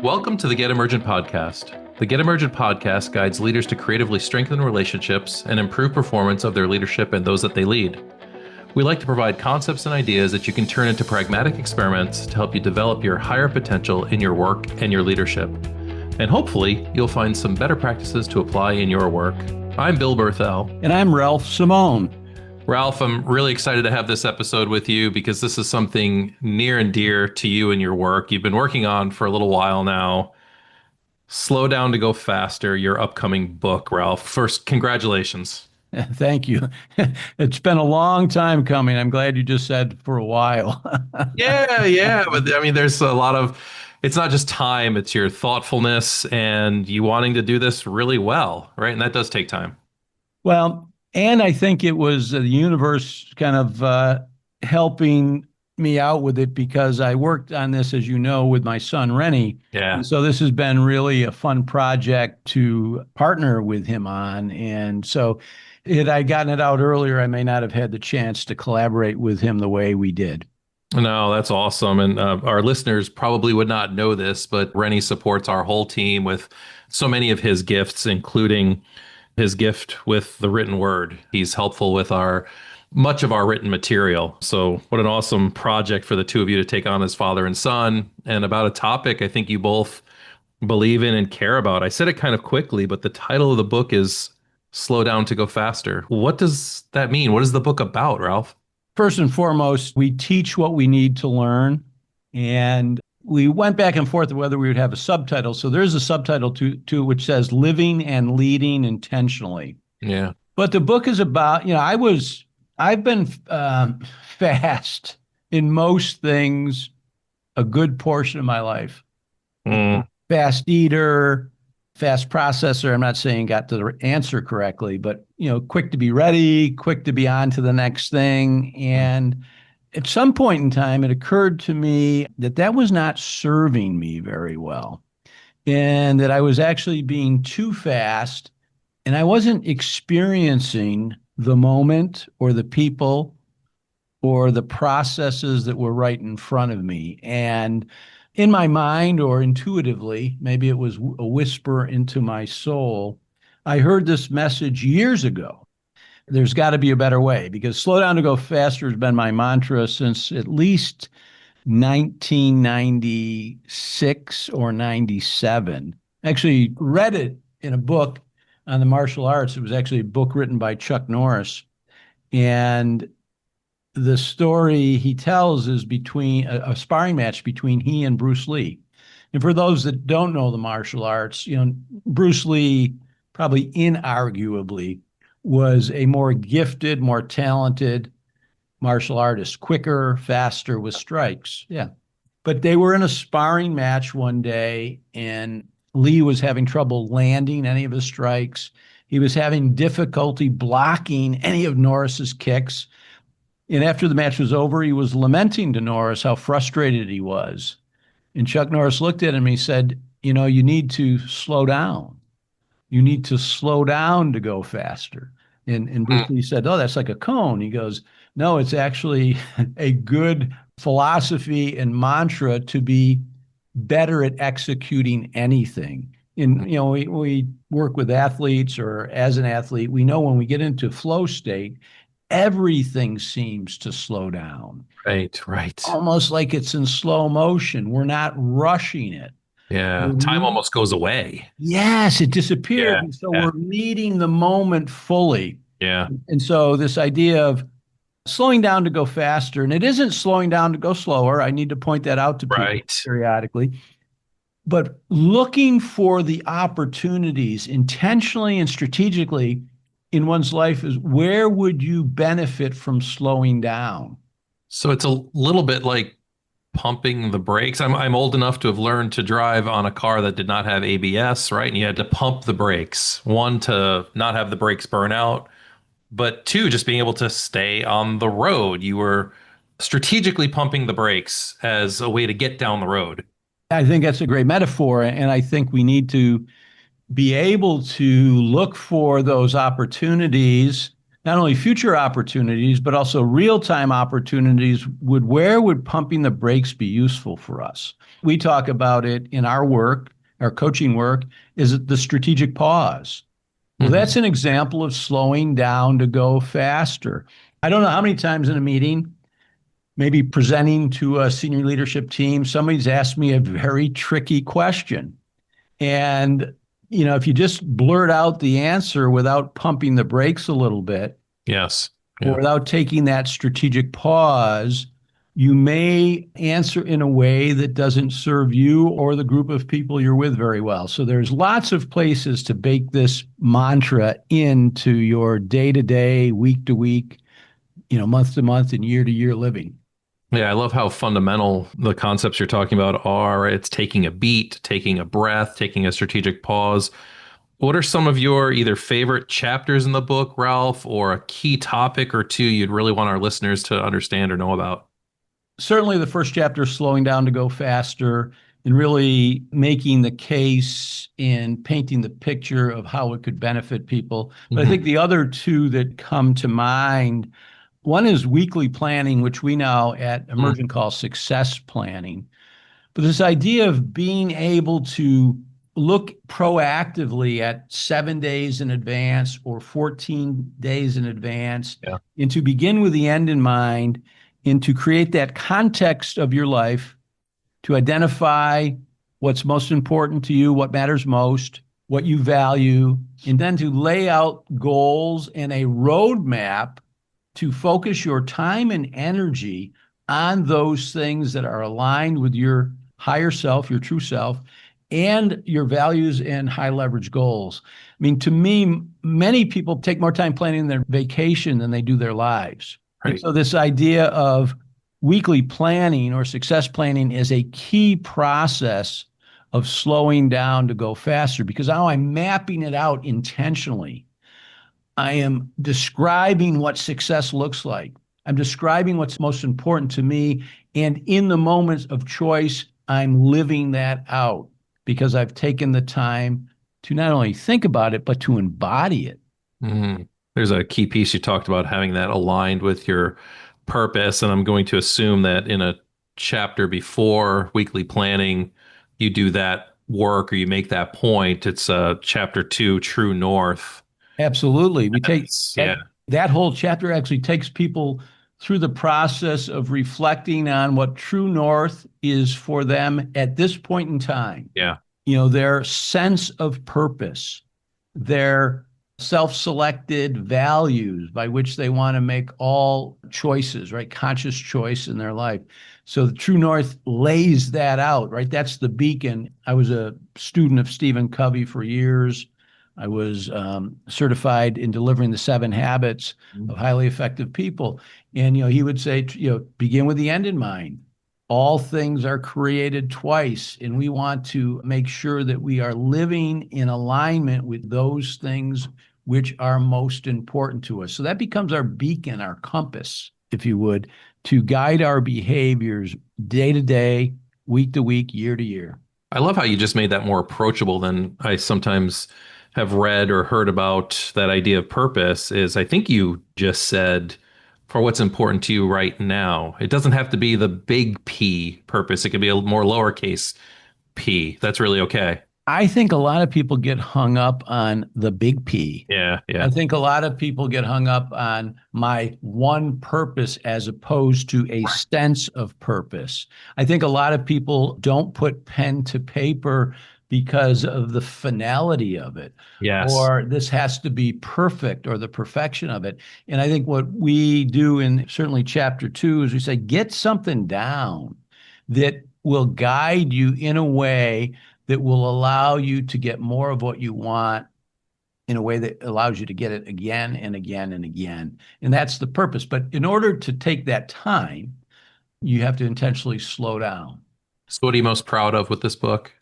Welcome to the Get Emergent podcast. The Get Emergent podcast guides leaders to creatively strengthen relationships and improve performance of their leadership and those that they lead. We like to provide concepts and ideas that you can turn into pragmatic experiments to help you develop your higher potential in your work and your leadership. And hopefully, you'll find some better practices to apply in your work. I'm Bill Berthel. And I'm Ralph Simone. Ralph, I'm really excited to have this episode with you because this is something near and dear to you and your work. You've been working on for a little while now. Slow Down to Go Faster, your upcoming book, Ralph. First, congratulations. Thank you. It's been a long time coming. I'm glad you just said for a while. Yeah. But I mean, there's a lot of, it's not just time, it's your thoughtfulness and you wanting to do this really well, right? And that does take time. Well, and I think it was the universe kind of helping me out with it because I worked on this, as you know, with my son, Rennie. Yeah. And so this has been really a fun project to partner with him on. And so had I gotten it out earlier, I may not have had the chance to collaborate with him the way we did. No, that's awesome. And our listeners probably would not know this, but Rennie supports our whole team with so many of his gifts, including his gift with the written word. He's helpful with much of our written material. So what an awesome project for the two of you to take on as father and son, and about a topic I think you both believe in and care about. I said it kind of quickly, but the title of the book is Slow Down to Go Faster. What does that mean? What is the book about, Ralph? First and foremost, we teach what we need to learn. And we went back and forth whether we would have a subtitle. So there's a subtitle to which says Living and Leading Intentionally. Yeah. But the book is about, I've been fast in most things a good portion of my life. Fast eater, fast processor. I'm not saying got to the answer correctly, but, quick to be ready, quick to be on to the next thing. And at some point in time, it occurred to me that was not serving me very well, and that I was actually being too fast, and I wasn't experiencing the moment or the people or the processes that were right in front of me. And in my mind or intuitively, maybe it was a whisper into my soul, I heard this message years ago. There's got to be a better way, because Slow Down to Go Faster has been my mantra since at least 1996 or 97. Actually read it in a book on the martial arts. It was actually a book written by Chuck Norris. And the story he tells is between a sparring match between he and Bruce Lee. And for those that don't know the martial arts, Bruce Lee probably inarguably was a more gifted, more talented martial artist, quicker, faster with strikes. Yeah. But they were in a sparring match one day, and Lee was having trouble landing any of his strikes. He was having difficulty blocking any of Norris's kicks. And after the match was over, he was lamenting to Norris how frustrated he was. And Chuck Norris looked at him and he said, you need to slow down. You need to slow down to go faster. And Bruce Lee said, oh, that's like a cone. He goes, no, it's actually a good philosophy and mantra to be better at executing anything. And, we work with athletes, or as an athlete, we know when we get into flow state, everything seems to slow down. Right. Almost like it's in slow motion. We're not rushing it. Yeah. Time almost goes away. Yes, it disappears. Yeah, and so we're meeting the moment fully. Yeah. And so this idea of slowing down to go faster, and it isn't slowing down to go slower. I need to point that out to people periodically. But looking for the opportunities intentionally and strategically in one's life is where would you benefit from slowing down? So it's a little bit like pumping the brakes. I'm old enough to have learned to drive on a car that did not have ABS, right? And you had to pump the brakes. One, to not have the brakes burn out, but two, just being able to stay on the road. You were strategically pumping the brakes as a way to get down the road. I think that's a great metaphor. And I think we need to be able to look for those opportunities not only future opportunities, but also real-time opportunities. Where would pumping the brakes be useful for us? We talk about it in our work, our coaching work, is the strategic pause. Well, Hmm. that's an example of slowing down to go faster. I don't know how many times in a meeting, maybe presenting to a senior leadership team, somebody's asked me a very tricky question. And, if you just blurt out the answer without pumping the brakes a little bit, Yes. or Yeah. without taking that strategic pause, you may answer in a way that doesn't serve you or the group of people you're with very well. So there's lots of places to bake this mantra into your day-to-day, week-to-week, month-to-month, and year-to-year living. Yeah, I love how fundamental the concepts you're talking about are. It's taking a beat, taking a breath, taking a strategic pause. What are some of your either favorite chapters in the book, Ralph, or a key topic or two you'd really want our listeners to understand or know about? Certainly the first chapter, slowing down to go faster, and really making the case and painting the picture of how it could benefit people. But I think Hmm. the other two that come to mind, one is weekly planning, which we now at Emergent call success planning. But this idea of being able to look proactively at 7 days in advance or 14 days in advance, Yeah. and to begin with the end in mind, and to create that context of your life, to identify what's most important to you, what matters most, what you value, and then to lay out goals and a roadmap to focus your time and energy on those things that are aligned with your higher self, your true self, and your values and high leverage goals. I mean, to me, many people take more time planning their vacation than they do their lives. And Right. so this idea of weekly planning or success planning is a key process of slowing down to go faster, because now I'm mapping it out intentionally. I am describing what success looks like. I'm describing what's most important to me. And in the moments of choice, I'm living that out because I've taken the time to not only think about it, but to embody it. Mhm. There's a key piece you talked about having that aligned with your purpose. And I'm going to assume that in a chapter before weekly planning, you do that work or you make that point. It's chapter two, True North. Absolutely. We take Yeah. that whole chapter actually takes people through the process of reflecting on what true north is for them at this point in time. Yeah. Their sense of purpose, their self-selected values by which they want to make all choices, right? Conscious choice in their life. So the True North lays that out, right? That's the beacon. I was a student of Stephen Covey for years. I was certified in delivering the 7 habits of highly effective people. And, he would say, begin with the end in mind. All things are created twice, and we want to make sure that we are living in alignment with those things which are most important to us. So that becomes our beacon, our compass, if you would, to guide our behaviors day to day, week to week, year to year. I love how you just made that more approachable than I sometimes have read or heard about that idea of purpose is I think you just said for what's important to you right now. It doesn't have to be the big P purpose. It could be a more lowercase p. That's really okay. I think a lot of people get hung up on the big P. Yeah, I yeah. think a lot of people get hung up on my one purpose as opposed to a sense of purpose. I think a lot of people don't put pen to paper because of the finality of it, Yes. or this has to be perfect, or the perfection of it. And I think what we do in certainly chapter 2 is we say, get something down that will guide you in a way that will allow you to get more of what you want in a way that allows you to get it again and again and again. And that's the purpose. But in order to take that time, you have to intentionally slow down. So what are you most proud of with this book?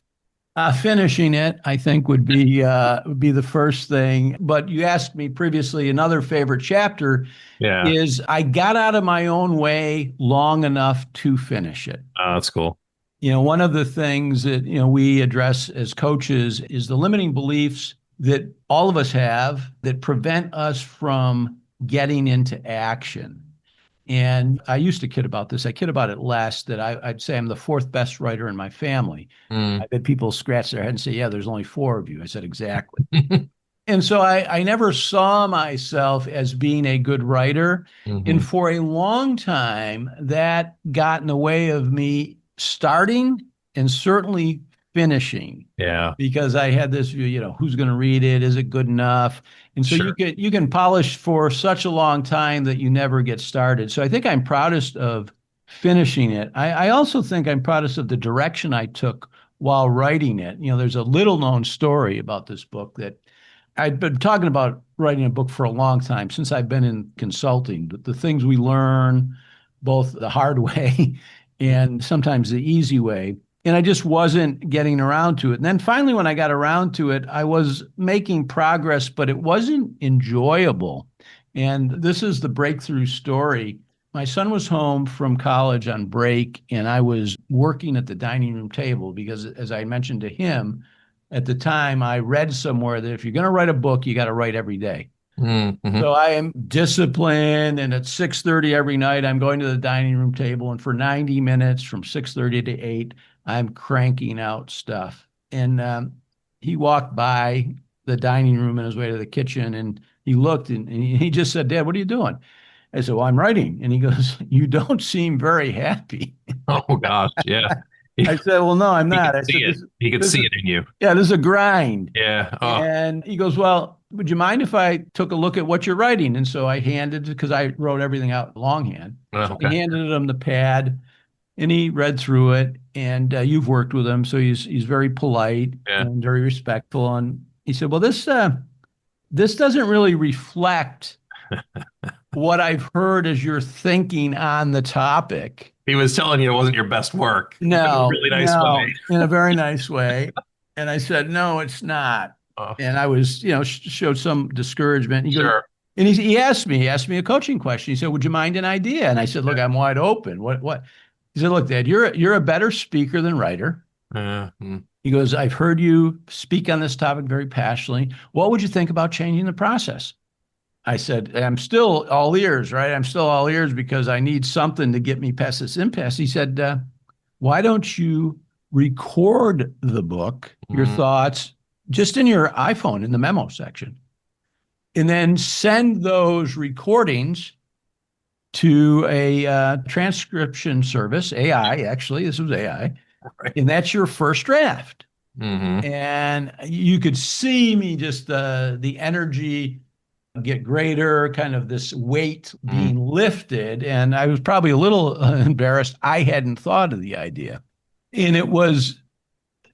Finishing it, I think, would be the first thing. But you asked me previously, another favorite chapter Yeah. is I got out of my own way long enough to finish it. That's cool. One of the things that, we address as coaches is the limiting beliefs that all of us have that prevent us from getting into action. And I used to kid about this. I kid about it less, that I'd say I'm the fourth best writer in my family. Mm. I've had people scratch their head and say, yeah, there's only four of you. I said, exactly. And so I never saw myself as being a good writer. And Hmm. for a long time, that got in the way of me starting and certainly finishing, Yeah, because I had this view, who's going to read it? Is it good enough? And so sure. you can polish for such a long time that you never get started. So I think I'm proudest of finishing it. I also think I'm proudest of the direction I took while writing it. There's a little known story about this book that I've been talking about writing a book for a long time, since I've been in consulting. The things we learn, both the hard way and sometimes the easy way. And I just wasn't getting around to it. And then finally, when I got around to it, I was making progress, but it wasn't enjoyable. And this is the breakthrough story. My son was home from college on break, and I was working at the dining room table because, as I mentioned to him, at the time, I read somewhere that if you're going to write a book, you got to write every day. Mm-hmm. So I am disciplined, and at 6:30 every night, I'm going to the dining room table, and for 90 minutes from 6:30 to 8, I'm cranking out stuff. And he walked by the dining room on his way to the kitchen, and he looked, and he just said, "Dad, what are you doing?" I said, "Well, I'm writing." And he goes, "You don't seem very happy." Oh gosh, yeah. He, I said, "Well, no, I'm he not." could I see said, it. He could this see is it in you. yeah, this is a grind." Yeah. Oh, And he goes, "Well, would you mind if I took a look at what you're writing?" And so I handed, because I wrote everything out longhand. So I okay. handed him the pad, and he read through it. And you've worked with him, so he's very polite Yeah. and very respectful. And he said, "Well, this doesn't really reflect what I've heard as your thinking on the topic." He was telling you it wasn't your best work in a No, really nice way. no, in a very nice way. And I said, "No, it's not." Oh, And I was, showed some discouragement. He goes, sure. and he asked me a coaching question. He said, "Would you mind an idea?" And I said, "Look, I'm wide open. What?" He said, "Look, Dad, you're a better speaker than writer." Mm. He goes, "I've heard you speak on this topic very passionately. What would you think about changing the process?" I said, "I'm still all ears, right? I'm still all ears, because I need something to get me past this impasse." He said, "Why don't you record the book, your Mm. thoughts, just in your iPhone in the memo section, and then send those recordings to a transcription service, AI, actually, this was AI, Right. and that's your first draft." Hmm. And you could see me, just the energy get greater, kind of this weight Mm. being lifted. And I was probably a little embarrassed. I hadn't thought of the idea. And it was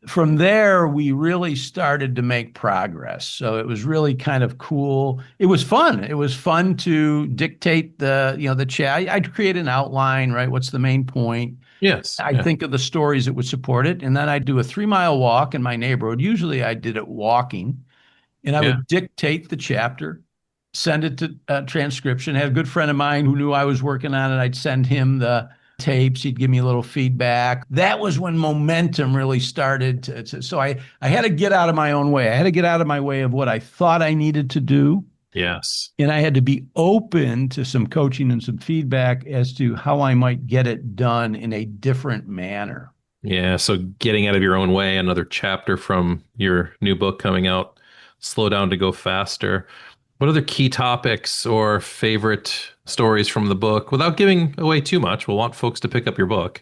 from there we really started to make progress. So it was really kind of cool. It was fun. It was fun to dictate the chat. I'd create an outline, right? What's the main point? Yes. I'd Yeah. think of the stories that would support it. And then I'd do a 3-mile walk in my neighborhood. Usually I did it walking, and I Yeah. would dictate the chapter, send it to transcription. I had a good friend of mine who knew I was working on it. I'd send him the tapes. He'd give me a little feedback. That was when momentum really started so I had to get out of my own way. I had to get out of my way of what I thought I needed to do. Yes. And I had to be open to some coaching and some feedback as to how I might get it done in a different manner. Yeah. So getting out of your own way, another chapter from your new book coming out, Slow Down to Go Faster. What other key topics or favorite stories from the book, without giving away too much? We'll want folks to pick up your book.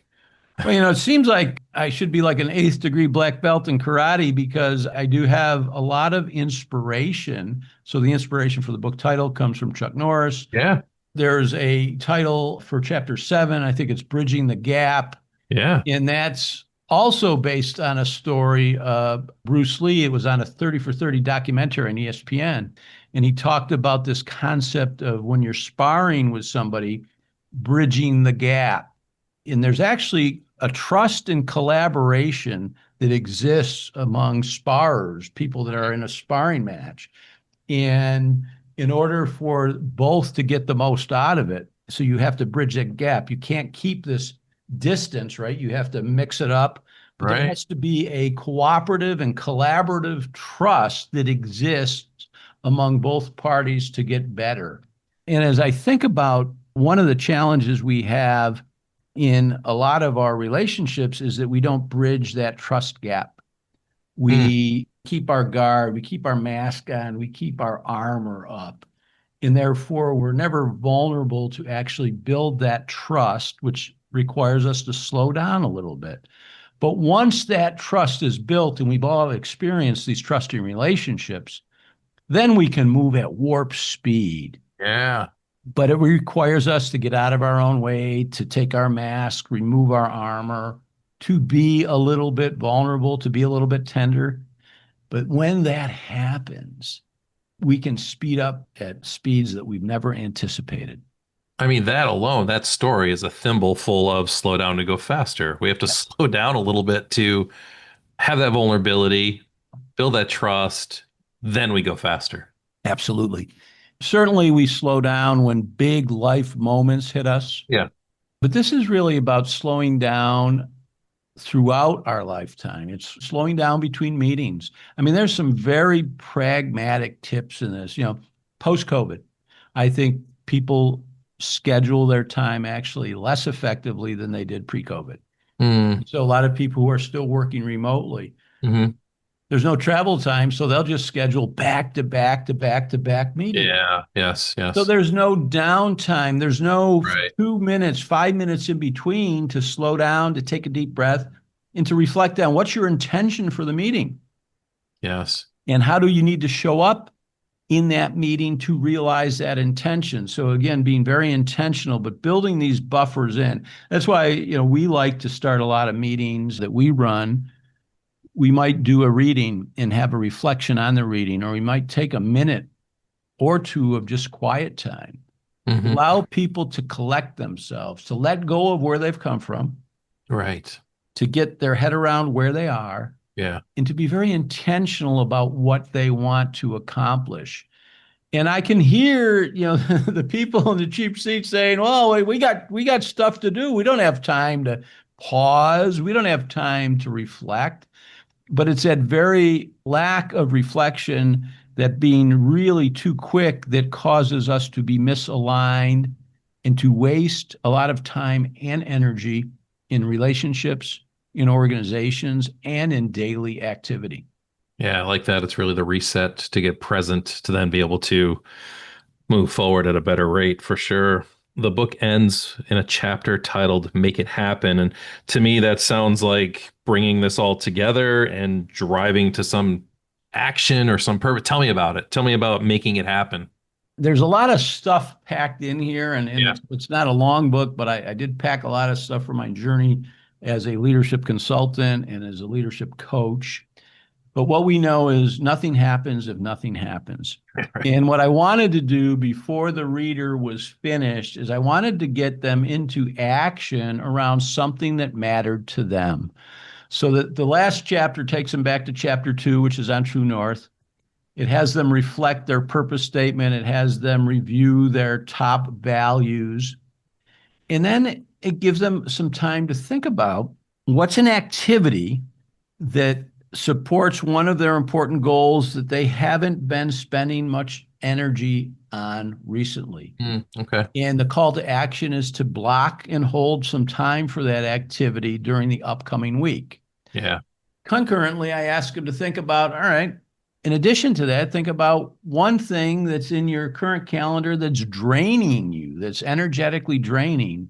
Well, it seems like I should be like an eighth degree black belt in karate, because I do have a lot of inspiration. So the inspiration for the book title comes from Chuck Norris. Yeah. There's a title for chapter 7. I think it's Bridging the Gap. Yeah. And that's also based on a story of Bruce Lee. It was on a 30 for 30 documentary on ESPN. And he talked about this concept of, when you're sparring with somebody, bridging the gap. And there's actually a trust and collaboration that exists among sparrers, people that are in a sparring match. And in order for both to get the most out of it, so you have to bridge that gap. You can't keep this distance, right? You have to mix it up. But there Right. has to be a cooperative and collaborative trust that exists among both parties to get better. And as I think about one of the challenges we have in a lot of our relationships is that we don't bridge that trust gap. Mm, We keep our guard, we keep our mask on, we keep our armor up. And therefore, we're never vulnerable to actually build that trust, which requires us to slow down a little bit. But once that trust is built, and we've all experienced these trusting relationships, then we can move at warp speed. yeah. But it requires us to get out of our own way, to take our mask, remove our armor, to be a little bit vulnerable, to be a little bit tender. But when that happens, we can speed up at speeds that we've never anticipated. I mean, that alone, that story is a thimble full of slow down to go faster. We have to slow down a little bit to have that vulnerability, build that trust, then we go faster. Absolutely. Certainly, we slow down when big life moments hit us, Yeah. but this is really about slowing down throughout our lifetime. It's slowing down between meetings. I mean, there's some very pragmatic tips in this. Post COVID, I think people schedule their time actually less effectively than they did pre COVID. Mm, So, a lot of people who are still working remotely, hmm. there's no travel time. So, they'll just schedule back to back to back to back meetings. Yeah. Yes. So, Yes. there's no downtime. There's no Right. 2 minutes, 5 minutes in between to slow down, to take a deep breath, and to reflect on what's your intention for the meeting Yes. and how do you need to show up in that meeting to realize that intention. So again, being very intentional, but building these buffers in. That's why, we like to start a lot of meetings that we run. We might do a reading and have a reflection on the reading, or we might take a minute or two of just quiet time. Hmm. Allow people to collect themselves, to let go of where they've come from, Right. to get their head around where they are, Yeah. and to be very intentional about what they want to accomplish. And I can hear, the people in the cheap seats saying, "Well, we got stuff to do. We don't have time to pause. We don't have time to reflect." But it's that very lack of reflection, that being really too quick, that causes us to be misaligned and to waste a lot of time and energy in relationships, in organizations, and in daily activity. Yeah. I like that. It's really the reset to get present to then be able to move forward at a better rate for sure. The book ends in a chapter titled Make It Happen. And to me, that sounds like bringing this all together and driving to some action or some purpose. Tell me about it. Tell me about making it happen. There's a lot of stuff packed in here, and Yeah. it's not a long book, but I did pack a lot of stuff for my journey as a leadership consultant and as a leadership coach. But what we know is nothing happens if nothing happens. Right. And what I wanted to do before the reader was finished is I wanted to get them into action around something that mattered to them. So that the last chapter takes them back to chapter 2, which is on True North. It has them reflect their purpose statement. It has them review their top values. And then it gives them some time to think about what's an activity that supports one of their important goals that they haven't been spending much energy on recently. Okay. And the call to action is to block and hold some time for that activity during the upcoming week. Yeah. Concurrently, I ask them to think about, all right, in addition to that, think about one thing that's in your current calendar that's draining you, that's energetically draining.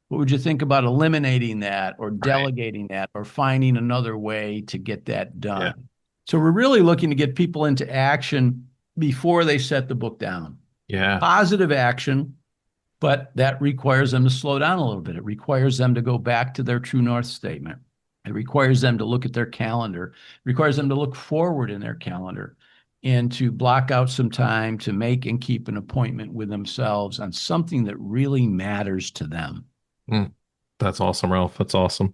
What would you think about eliminating that or Right. delegating that or finding another way to get that Yeah. done? So we're really looking to get people into action before they set the book down. Yeah. Positive action, but that requires them to slow down a little bit. It requires them to go back to their True North statement. It requires them to look at their calendar. It requires them to look forward in their calendar and to block out some time to make and keep an appointment with themselves on something that really matters to them. Mm. That's awesome, Ralph. That's awesome.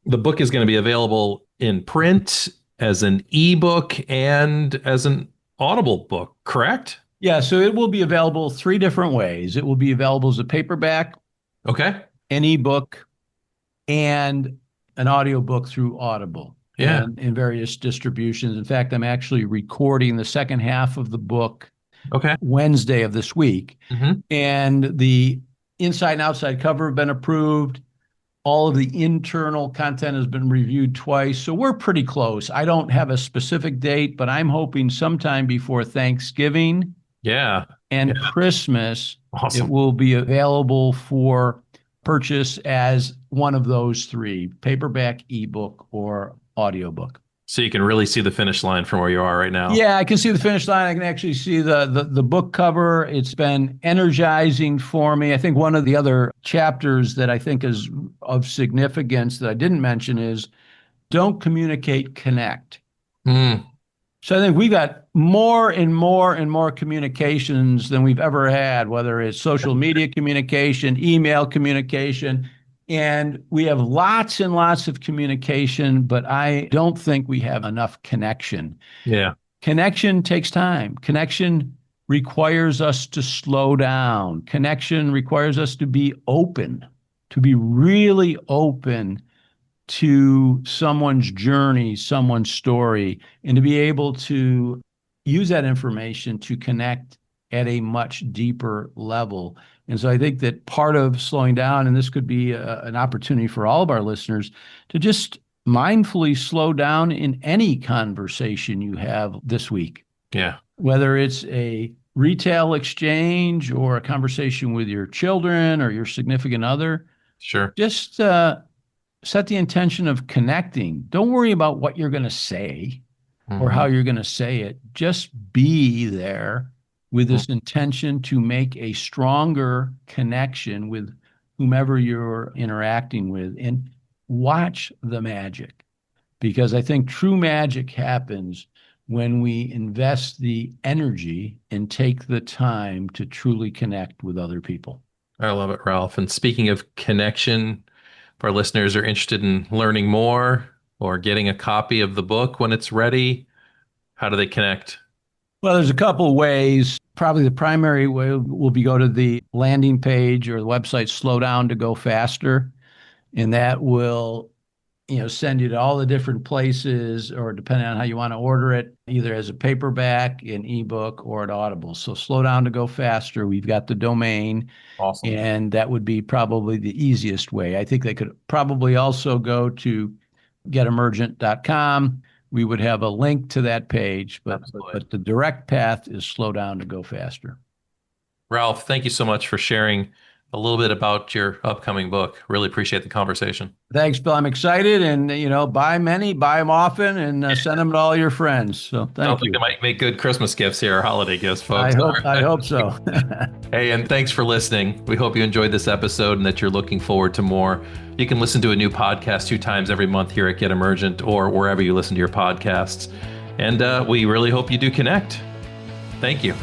The book is going to be available in print, as an ebook, and as an Audible book, correct? Yeah, so it will be available 3 different ways. It will be available as a paperback, Okay. an ebook, and an audiobook through Audible Yeah. and in various distributions. In fact, I'm actually recording the second half of the book Okay. Wednesday of this week. Mm-hmm. And the inside and outside cover have been approved. All of the internal content has been reviewed twice. So we're pretty close. I don't have a specific date, but I'm hoping sometime before Thanksgiving Yeah. and Yeah. Christmas, it Awesome. will be available for purchase as one of those three: paperback, ebook, or audiobook. So you can really see the finish line from where you are right now. Yeah, I can see the finish line. I can actually see the book cover. It's been energizing for me. I think one of the other chapters that I think is of significance that I didn't mention is don't communicate, connect. Mm, So I think we got more and more and more communications than we've ever had, whether it's social media communication, email communication, and we have lots and lots of communication, but I don't think we have enough connection. yeah. Connection takes time. Connection requires us to slow down. Connection requires us to be open, to be really open to someone's journey, someone's story, and to be able to use that information to connect at a much deeper level. And so I think that part of slowing down, and this could be an opportunity for all of our listeners to just mindfully slow down in any conversation you have this week, Yeah. whether it's a retail exchange or a conversation with your children or your significant other. Sure. Just set the intention of connecting. Don't worry about what you're going to say or how you're going to say it. Just be there with this intention to make a stronger connection with whomever you're interacting with, and watch the magic. Because I think true magic happens when we invest the energy and take the time to truly connect with other people. I love it, Ralph. And speaking of connection, if our listeners are interested in learning more or getting a copy of the book when it's ready, how do they connect? Well, there's a couple ways. Probably the primary way will be go to the landing page or the website Slow Down to Go Faster, and that will send you to all the different places, or depending on how you want to order it, either as a paperback, an ebook, or at Audible. So Slow Down to Go Faster, we've got the domain. Awesome. And that would be probably the easiest way. I think they could probably also go to getemergent.com. We would have a link to that page, but the direct path is Slow Down to Go Faster. Ralph, thank you so much for sharing a little bit about your upcoming book. Really appreciate the conversation. Thanks, Bill. I'm excited, and buy many, buy them often, and send them to all your friends. So thank you. They might make good Christmas gifts here or holiday gifts, folks. I hope so. Hey, and thanks for listening. We hope you enjoyed this episode and that you're looking forward to more. You can listen to a new podcast 2 times every month here at Get Emergent or wherever you listen to your podcasts. And we really hope you do connect. Thank you.